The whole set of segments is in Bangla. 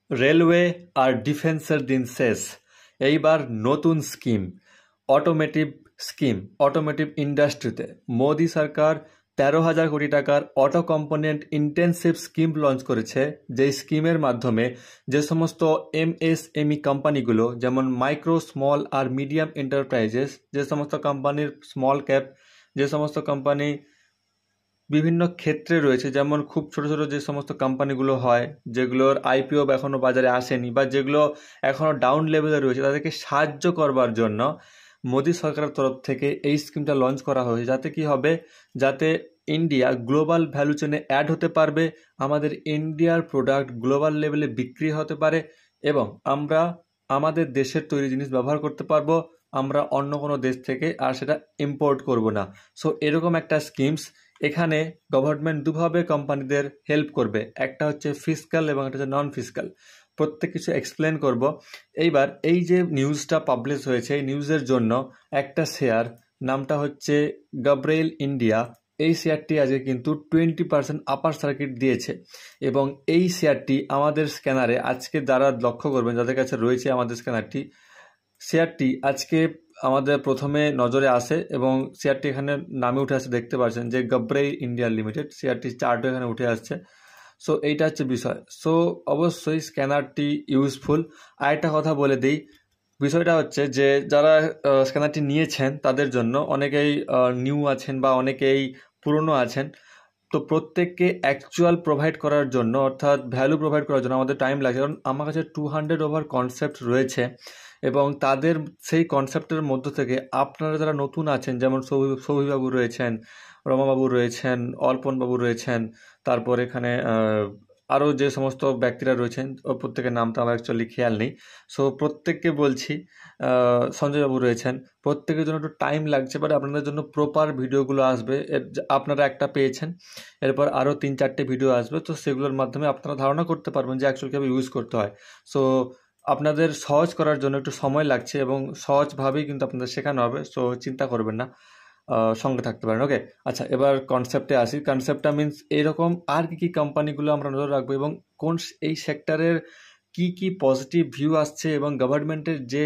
রেলওয়ে আর ডিফেন্সের দিন শেষ, এইবার নতুন স্কিম অটোমেটিভ ইন্ডাস্ট্রিতে মোদি সরকার 13,000 কোটি টাকার auto component intensive scheme launch করেছে। যেই স্কিমের মাধ্যমে যে সমস্ত এমএসএমই কোম্পানিগুলো, যেমন মাইক্রো স্মল আর মিডিয়াম এন্টারপ্রাইজেস, যে সমস্ত কোম্পানির স্মল ক্যাপ, যে সমস্ত কোম্পানি বিভিন্ন ক্ষেত্রে রয়েছে, যেমন খুব ছোট ছোট যে সমস্ত কোম্পানিগুলো হয়, যেগুলোর আইপিও এখনও বাজারে আসেনি বা যেগুলো এখনও ডাউন লেভেলে রয়েছে, তাদেরকে সাহায্য করবার জন্য মোদী সরকারের তরফ থেকে এই স্কিমটা লঞ্চ করা হয়েছে। যাতে কি হবে, যাতে ইন্ডিয়া গ্লোবাল ভ্যালু চেনে অ্যাড হতে পারবে, আমাদের ইন্ডিয়ার প্রোডাক্ট গ্লোবাল লেভেলে বিক্রি হতে পারে এবং আমরা আমাদের দেশের তৈরি জিনিস ব্যবহার করতে পারবো, আমরা অন্য কোনো দেশ থেকে আর সেটা ইম্পোর্ট করব না। সো এরকম একটা স্কিমস এখানে গভর্নমেন্ট দুভাবে কোম্পানিদের হেল্প করবে, একটা হচ্ছে ফিসক্যাল এবং একটা হচ্ছে নন ফিসক্যাল। প্রত্যেক কিছু এক্সপ্লেন করব। এইবার এই যে নিউজটা পাবলিশ হয়েছে, এই নিউজের জন্য একটা শেয়ার, নামটা হচ্ছে গাব্রিয়েল ইন্ডিয়া, এই শেয়ারটি আজকে কিন্তু 20% আপার সার্কিট দিয়েছে এবং এই শেয়ারটি আমাদের স্ক্যানারে আজকে যারা লক্ষ্য করবেন, যাদের কাছে রয়েছে আমাদের স্ক্যানারটি, শেয়ারটি আজকে আমাদের প্রথমে নজরে আসে এবং শেয়ারটি এখানে নামে উঠে আসছে, দেখতে পাচ্ছেন যে গাব্রিয়েল ইন্ডিয়া লিমিটেড, শেয়ারটি চার্টও এখানে উঠে আসছে। সো এইটা হচ্ছে বিষয়। সো অবশ্যই স্ক্যানারটি ইউজফুল। আর একটা কথা বলে দিই, বিষয়টা হচ্ছে যে যারা স্ক্যানারটি নিয়েছেন তাদের জন্য, অনেকেই নিউ আছেন বা অনেকেই পুরনো আছেন, তো প্রত্যেককে অ্যাকচুয়াল প্রোভাইড করার জন্য, অর্থাৎ ভ্যালু প্রোভাইড করার জন্য আমাদের টাইম লাগে, কারণ আমার কাছে 200 ওভার কনসেপ্ট রয়েছে এবং তাদের সেই কনসেপ্টের মধ্য থেকে আপনারা যারা নতুন আছেন, যেমন সৌভিবাবু রয়েছেন, রমাবাবু রয়েছেন, অর্পণবাবু রয়েছেন, তারপর এখানে আরও যে সমস্ত ব্যক্তিরা রয়েছেন, প্রত্যেকের নাম তো আমার অ্যাকচুয়ালি খেয়াল নেই। সো প্রত্যেককে বলছি, সঞ্জয়বাবু রয়েছেন, প্রত্যেকের জন্য একটু টাইম লাগছে, বাট আপনাদের জন্য প্রপার ভিডিওগুলো আসবে। আপনারা একটা পেয়েছেন, এরপর আরও 3-4টে ভিডিও আসবে, তো সেগুলোর মাধ্যমে আপনারা ধারণা করতে পারবেন যে অ্যাকচুয়ালি কীভাবে ইউজ করতে হয়। সো আপনাদের সহজ করার জন্য একটু সময় লাগছে এবং সহজভাবেই কিন্তু আপনাদের শেখানো হবে। সো চিন্তা করবেন না, সঙ্গে থাকতে পারেন। ওকে, আচ্ছা, এবার কনসেপ্টে আসি। কনসেপ্টটা মিনস এরকম আর কী কোম্পানিগুলো আমরা নজর রাখবো এবং কোন এই সেক্টরের কি পজিটিভ ভিউ আসছে এবং গভর্নমেন্টের যে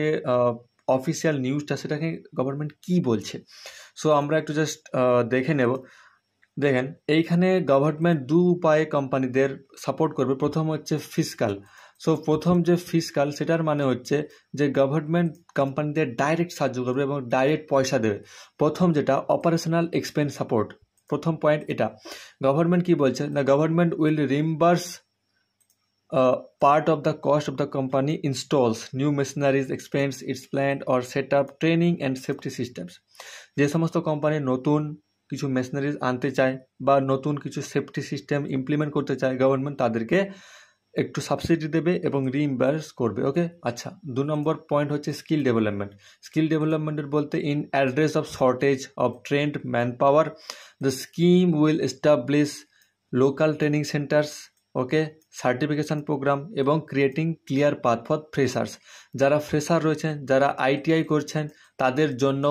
অফিসিয়াল নিউজটা, সেটাকে গভর্নমেন্ট কি বলছে। সো আমরা একটু জাস্ট দেখে নেব। দেখেন, এইখানে গভর্নমেন্ট দু উপায়ে কোম্পানিদের সাপোর্ট করবে। প্রথম হচ্ছে ফিসক্যাল। সো প্রথম যে ফিসক্যাল, সেটার মানে হচ্ছে যে গভর্নমেন্ট কোম্পানিদের ডাইরেক্ট সাহায্য করবে এবং ডাইরেক্ট পয়সা দেবে। প্রথম যেটা অপারেশনাল এক্সপেন্স সাপোর্ট, প্রথম পয়েন্ট এটা। গভর্নমেন্ট কি বলছে না, government will reimburse part of the cost of the company installs new machineries, expands its plant or set up training and safety systems। যে সমস্ত কোম্পানি নতুন কিছু মেশিনারিজ আনতে চায় বা নতুন কিছু সেফটি সিস্টেম ইমপ্লিমেন্ট করতে চায়, গভর্নমেন্ট তাদেরকে একটু সাবসিডি দেবে এবং রিইম্বার্স করবে। ওকে, আচ্ছা, 2 নম্বর পয়েন্ট হচ্ছে স্কিল ডেভেলপমেন্ট। স্কিল ডেভেলপমেন্টের বলতে, in address of shortage of trained manpower, the scheme will establish local training centres, okay, certification programme এবং creating clear path for freshers. যারা ফ্রেশার রয়েছেন, যারা আইটিআই করছেন, তাদের জন্য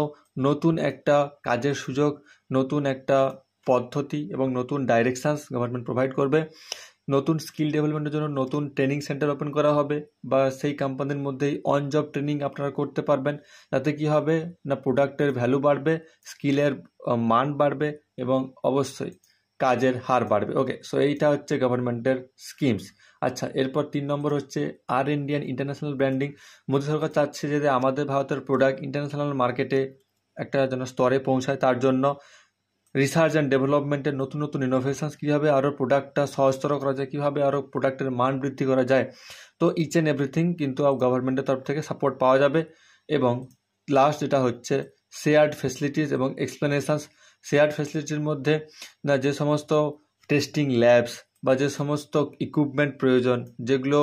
নতুন একটা কাজের সুযোগ, নতুন একটা পদ্ধতি এবং নতুন ডাইরেকশানস গভর্নমেন্ট প্রোভাইড করবে। নতুন স্কিল ডেভেলপমেন্টের জন্য নতুন ট্রেনিং সেন্টার ওপেন করা হবে বা সেই কোম্পানির মধ্যেই অন জব ট্রেনিং আপনারা করতে পারবেন। তাতে কি হবে না, প্রোডাক্টের ভ্যালু বাড়বে, স্কিলের মান বাড়বে এবং অবশ্যই কাজের হার বাড়বে। ওকে, সো এইটা হচ্ছে গভর্নমেন্টের স্কিমস। আচ্ছা, এরপর 3 নম্বর হচ্ছে আর ইন্ডিয়ান ইন্টারন্যাশনাল ব্র্যান্ডিং। মোদী সরকার চাচ্ছে যে আমাদের ভারতের প্রোডাক্ট ইন্টারন্যাশনাল মার্কেটে একটা যেন স্তরে পৌঁছায়, তার জন্য রিসার্চ অ্যান্ড ডেভেলপমেন্টের নতুন নতুন ইনোভেশনস, কীভাবে আরও প্রোডাক্টটা সহজতর করা যায়, কীভাবে আরও প্রোডাক্টের মান বৃদ্ধি করা যায়। তো ইচ অ্যান্ড এভরিথিং কিন্তু গভর্নমেন্টের তরফ থেকে সাপোর্ট পাওয়া যাবে। এবং লাস্ট যেটা হচ্ছে শেয়ার্ড ফেসিলিটিস এবং এক্সপ্লেনেশনস। শেয়ার্ড ফেসিলিটির মধ্যে না যে সমস্ত টেস্টিং ল্যাবস বা যে সমস্ত ইকুইপমেন্ট প্রয়োজন, যেগুলো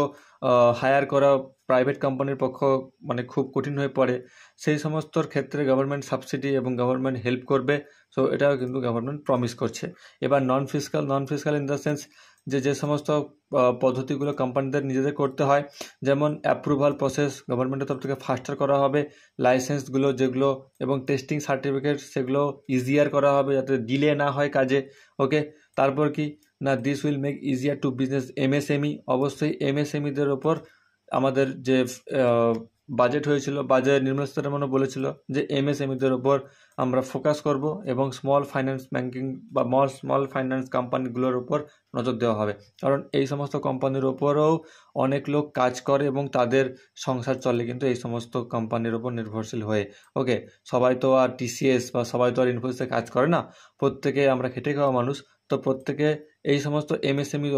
হায়ার করা প্রাইভেট কোম্পানির পক্ষ মানে খুব কঠিন হয়ে পড়ে, সেই সমস্তর ক্ষেত্রে গভর্নমেন্ট সাবসিডি এবং গভর্নমেন্ট হেল্প করবে। সো এটাও কিন্তু গভর্নমেন্ট প্রমিস করছে। এবার নন ফিসক্যাল ইন দ্য সেন্স যে সমস্ত পদ্ধতিগুলো কোম্পানিদের নিজেদের করতে হয়, যেমন অ্যাপ্রুভাল প্রসেস গভর্নমেন্টের তরফ থেকে ফাস্টার করা হবে, লাইসেন্সগুলো যেগুলো এবং টেস্টিং সার্টিফিকেট সেগুলো ইজিয়ার করা হবে যাতে ডিলে না হয় কাজে। ওকে, তারপর কি না, this will make easier to business MSME. অবশ্যই এমএসএমইদের ওপর আমাদের যে বাজেট হয়েছিল, বাজেট নির্মলা সীতারামন বলেছিল যে এমএসএমইদের ওপর আমরা ফোকাস করব এবং স্মল ফাইন্যান্স ব্যাঙ্কিং বা স্মল ফাইন্যান্স কোম্পানিগুলোর ওপর নজর দেওয়া হবে, কারণ এই সমস্ত কোম্পানির ওপরেও অনেক লোক কাজ করে এবং তাদের সংসার চলে কিন্তু এই সমস্ত কোম্পানির ওপর নির্ভরশীল হয়ে। ওকে, সবাই তো আর টিসিএস বা সবাই তো আর ইনফোসিসে কাজ করে না, প্রত্যেকে আমরা খেটে খাওয়া মানুষ, তো প্রত্যেকে এই সমস্ত এমএসএমই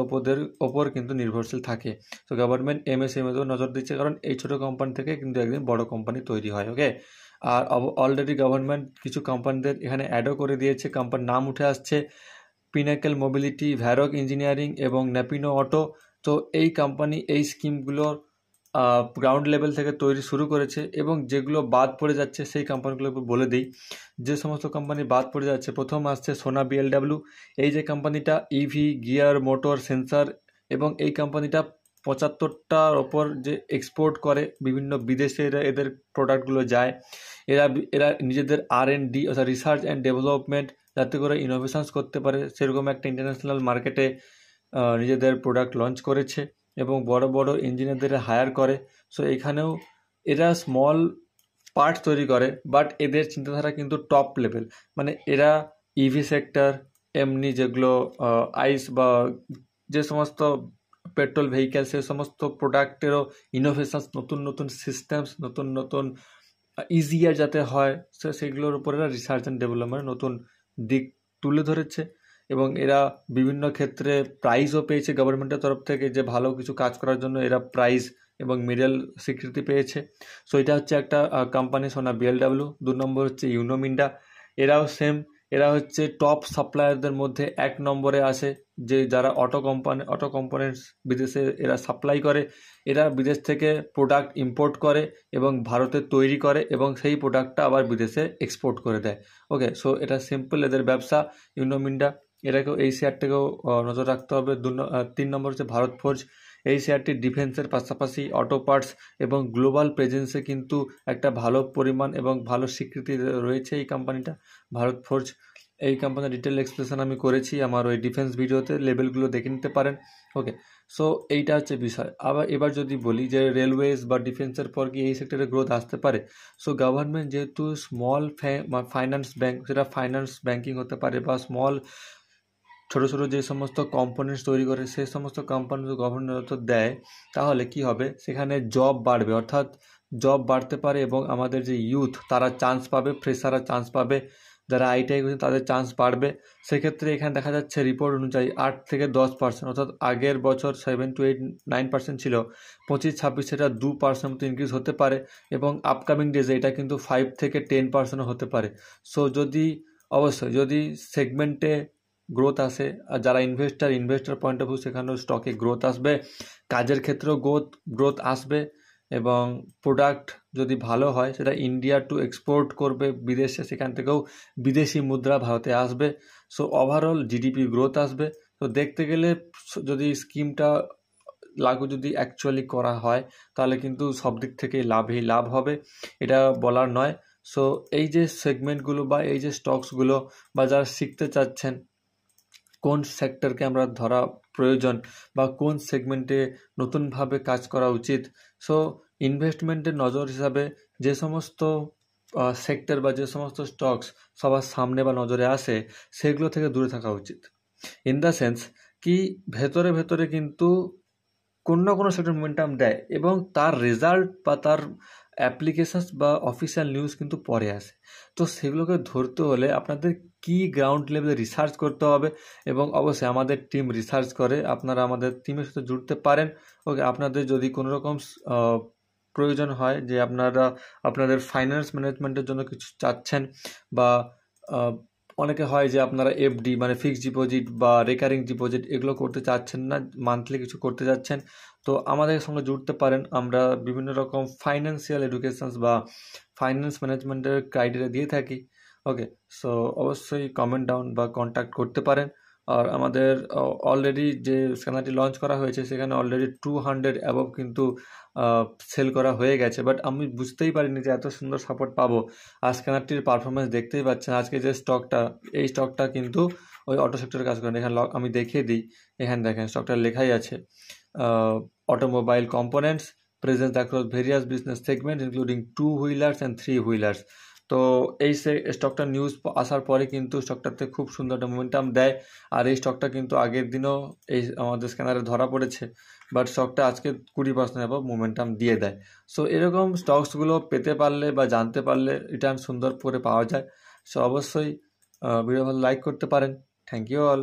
ওপর কিন্তু নির্ভরশীল থাকে। তো গভর্নমেন্ট এমএসএমইতেও নজর দিচ্ছে, কারণ এই ছোটো কোম্পানি থেকে কিন্তু একদিন বড় কোম্পানি তৈরি হয়। ওকে, আর অলরেডি গভর্নমেন্ট কিছু কোম্পানিদের এখানে অ্যাডও করে দিয়েছে, কোম্পানির নাম উঠে আসছে পিনাকেল মোবিলিটি, ভ্যারক ইঞ্জিনিয়ারিং এবং ন্যাপিনো অটো। তো এই কোম্পানি এই স্কিমগুলোর গ্রাউন্ড লেভেল থেকে তৈরি শুরু করেছে, এবং যেগুলো বাদ পড়ে যাচ্ছে সেই কোম্পানিগুলোকে বলে দিই। যে সমস্ত কোম্পানি বাদ পড়ে যাচ্ছে, প্রথম আসছে সোনা বিএলডাব্লিউ। এই যে কোম্পানিটা ইভি, গিয়ার, মোটর, সেন্সার, এবং এই কোম্পানিটা 75টার ওপর যে এক্সপোর্ট করে বিভিন্ন বিদেশে এদের প্রোডাক্টগুলো যায়। এরা নিজেদের R&D অর্থাৎ রিসার্চ অ্যান্ড ডেভেলপমেন্ট, যাতে করে ইনোভেশনস করতে পারে সেরকম একটা ইন্টারন্যাশনাল মার্কেটে নিজেদের প্রোডাক্ট লঞ্চ করেছে এবং বড় বড় ইঞ্জিনিয়ারদের হায়ার করে। সো এখানেও এরা স্মল পার্ট তৈরি করে, বাট এদের চিন্তাধারা কিন্তু টপ লেভেল। মানে এরা ইভি সেক্টর, এমনি যেগুলো আইস বা যে সমস্ত পেট্রোল ভেহিক্যাল, সে সমস্ত প্রোডাক্টেরও ইনোভেশনস, নতুন নতুন সিস্টেমস, নতুন নতুন ইজিয়ার যাতে হয়, সেগুলোর উপর এরা রিসার্চ অ্যান্ড ডেভেলপমেন্ট নতুন দিক তুলে ধরেছে। এবং এরা বিভিন্ন ক্ষেত্রে প্রাইজও পেয়েছে গভর্নমেন্টের তরফ থেকে, যে ভালো কিছু কাজ করার জন্য এরা প্রাইজ এবং মেডেল স্বীকৃতি পেয়েছে। সো এটা হচ্ছে একটা কোম্পানি, সোনা বিএলডাব্লিউ। 2 নম্বর হচ্ছে ইউনো মিন্ডা। এরাও সেম, এরা হচ্ছে টপ সাপ্লায়ারদের মধ্যে 1 নম্বরে আসে, যে যারা অটো কম্পোনেন্টস বিদেশে এরা সাপ্লাই করে। এরা বিদেশ থেকে প্রোডাক্ট ইম্পোর্ট করে এবং ভারতে তৈরি করে এবং সেই প্রোডাক্টটা আবার বিদেশে এক্সপোর্ট করে দেয়। ওকে, সো এটা সিম্পল এদের ব্যবসা ইউনো মিন্ডা। এটাকেও, এই শেয়ারটাকেও নজর রাখতে হবে। 3 নম্বর হচ্ছে ভারত ফোর্জ। এই শেয়ারটি ডিফেন্সের পাশাপাশি অটো পার্টস এবং গ্লোবাল প্রেজেন্সে কিন্তু একটা ভালো পরিমাণ এবং ভালো স্বীকৃতি রয়েছে এই কোম্পানিটা, ভারত ফোর্জ। এই কোম্পানির ডিটেল এক্সপ্লেনেশন আমি করেছি আমার ওই ডিফেন্স ভিডিওতে, লেভেলগুলো দেখে নিতে পারেন। ওকে, সো এইটা হচ্ছে বিষয়। এবার যদি বলি যে রেলওয়েজ বা ডিফেন্সের পর কি এই সেক্টরে গ্রোথ আসতে পারে, সো গভর্নমেন্ট যেহেতু স্মল ফাইন্যান্স ব্যাঙ্ক, সেটা ফাইন্যান্স ব্যাঙ্কিং হতে পারে বা স্মল ছোটো ছোটো যে সমস্ত কম্পোনেন্টস তৈরি করে সেই সমস্ত কোম্পানি গভর্নমেন্ট দেয়, তাহলে কি হবে, সেখানে জব বাড়বে, অর্থাৎ জব বাড়তে পারে এবং আমাদের যে ইউথ তারা চান্স পাবে, ফ্রেশাররা চান্স পাবে, যারা আইটিআই করছে তাদের চান্স বাড়বে। সেক্ষেত্রে এখানে দেখা যাচ্ছে রিপোর্ট অনুযায়ী 8 থেকে 10%, অর্থাৎ আগের বছর 7 to 8, 9% ছিল, 25-26 সেটা 2% মতো ইনক্রিজ হতে পারে এবং আপকামিং ডেজে এটা কিন্তু 5 থেকে 10% হতে পারে। সো অবশ্যই যদি সেগমেন্টে গ্রোথ আসে, আর যারা ইনভেস্টার পয়েন্ট অফ ভিউ, সেখানেও স্টকে গ্রোথ আসবে, কাজের ক্ষেত্রেও গ্রোথ আসবে, এবং প্রোডাক্ট যদি ভালো হয় সেটা ইন্ডিয়া টু এক্সপোর্ট করবে বিদেশে, সেখান থেকেও বিদেশি মুদ্রা ভারতে আসবে। সো ওভারঅল জিডিপি গ্রোথ আসবে। তো দেখতে গেলে যদি স্কিমটা লাগু যদি অ্যাকচুয়ালি করা হয়, তাহলে কিন্তু সব দিক থেকেই লাভ হবে, এটা বলার নয়। সো এই যে সেগমেন্টগুলো বা এই যে স্টকসগুলো, বা যারা শিখতে চাচ্ছেন কোন সেক্টরকে আমরা ধরা প্রয়োজন বা কোন সেগমেন্টে নতুনভাবে কাজ করা উচিত, সো ইনভেস্টমেন্টের নজর হিসাবে যে সমস্ত সেক্টর বা যে সমস্ত স্টকস সবার সামনে বা নজরে আসে, সেগুলো থেকে দূরে থাকা উচিত। ইন দ্য সেন্স কি, ভেতরে কিন্তু কোনো না কোনো সেক্টর মোমেন্টাম দেয় এবং তার রেজাল্ট বা তার অ্যাপ্লিকেশনস বা অফিসিয়াল নিউজ কিন্তু পরে আসে। তো সেগুলোকে ধরতে হলে আপনাদের কি গ্রাউন্ড লেভেলে রিসার্চ করতে হবে, এবং অবশ্যই আমাদের টিম রিসার্চ করে, আপনারা আমাদের টিমের সাথে জুড়তে পারেন। ওকে, আপনাদের যদি কোনো রকম প্রয়োজন হয় যে আপনাদের ফাইন্যান্স ম্যানেজমেন্টের জন্য কিছু চাচ্ছেন, বা অনেকে হয় যে আপনারা এফডি মানে ফিক্সড ডিপোজিট বা রেকারিং ডিপোজিট এগুলো করতে চাচ্ছেন না, মান্থলি কিছু করতে যাচ্ছেন, তো আমাদের সঙ্গে জুড়তে পারেন। আমরা বিভিন্ন রকম ফাইন্যান্সিয়াল এডুকেশনস বা ফাইন্যান্স ম্যানেজমেন্টের ক্রাইটেরিয়া দিয়ে থাকি। ওকে, সো অবশ্যই কমেন্ট ডাউন বা কন্ট্যাক্ট করতে পারেন। আর আমাদের অলরেডি যে স্ক্যানারটি লঞ্চ করা হয়েছে, সেখানে অলরেডি 200 অ্যাবভ কিন্তু সেল করা হয়ে গেছে, বাট আমি বুঝতেই পারিনি যে এত সুন্দর সাপোর্ট পাবো। আর স্ক্যানারটির পারফরমেন্স দেখতেই পাচ্ছেন, আজকে যে স্টকটা, এই স্টকটা কিন্তু ওই অটো সেক্টরে কাজ করেন। এখানে আমি দেখিয়ে দিই, এখানে দেখেন স্টকটার লেখাই আছে automobile components presence across various business segment including 2 wheelers and 3 wheelers. তো এই স্টকটার নিউজ আসার পরে কিন্তু স্টকটাতে খুব সুন্দর একটা মোমেন্টাম দেয়। আর এই স্টকটা কিন্তু আগের দিনও এই আমাদের স্ক্যানারে ধরা পড়েছে, বাট স্টকটা আজকে 20% অ্যাবভ মোমেন্টাম দিয়ে দেয়। সো এরকম স্টকসগুলো পেতে পারলে বা জানতে পারলে রিটার্ন সুন্দর করে পাওয়া যায়। সো অবশ্যই ভিডিও ভালো লাইক করতে পারেন। Thank you all.